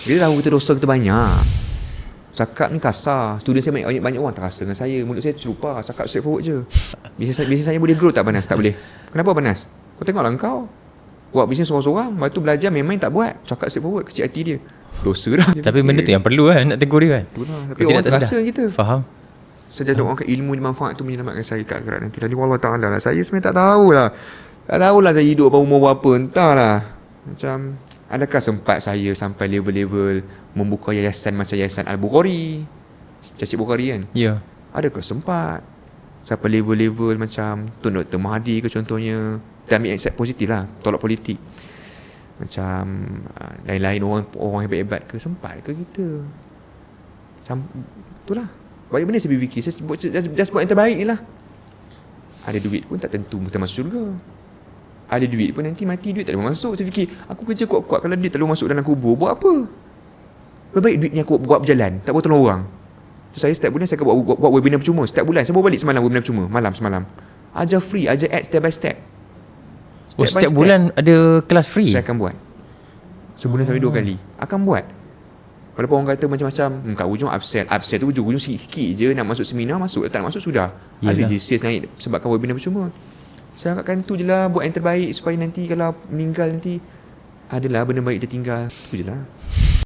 Dia tahu kita dosa kita banyak. Cakap ni kasar. Student saya banyak orang tak rasa dengan saya. Mulut saya terlupa. Cakap straightforward je. Bisnes saya boleh grow tak Banas? Tak boleh. Kenapa Banas? Kau tengoklah kau buat bisnes seorang-seorang, lepas tu belajar main-main tak buat. Cakap straightforward, kecil hati dia. Dosa dah. Tapi benda tu yang perlu kan, nak tegur dia kan. Itulah. Tapi Kau orang tidak terasa kita. Faham. Saya doakan ilmu dimanfaat tu menyelamatkan saya kat akhirat nanti. Dan Allah Ta'ala lah. Saya sebenarnya tak tahulah. Tak tahulah saya hidup umur berapa. Entahlah. Macam, adakah sempat saya sampai level-level membuka yayasan macam yayasan Al-Bukhari, Cacik Bukhari kan? Ya. Adakah sempat sampai level-level macam Tun Dr. Mahathir ke contohnya? Dan ambil accept positif lah, tolak politik. Macam lain-lain orang hebat-hebat ke? Sempat ke kita? Macam itulah. Banyak benda saya berfikir. Saya just buat yang terbaik je lah. Ada duit pun tak tentu kita masuk syurga. Ada duit pun nanti mati duit tak boleh masuk. Saya fikir aku kerja kuat-kuat, kalau duit tak boleh masuk dalam kubur, buat apa? Lebih baik duit ni aku buat berjalan, tak buat tolong orang. So, saya setiap bulan saya akan buat webinar percuma. Setiap bulan saya bawa balik semalam webinar percuma. Malam semalam. Ajar free, ajar add step by step. Setiap bulan ada kelas free? Saya akan buat. Sebulan sampai 2 kali. Akan buat. Walaupun orang kata macam-macam, kat ujung upsell tu ujung sikit je. Nak masuk seminar masuk, tak nak masuk sudah. Ada je sales naik sebabkan webinar percuma. Saya harapkan tu je lah, buat yang terbaik supaya nanti kalau meninggal nanti adalah benda baik tertinggal. Tu je lah.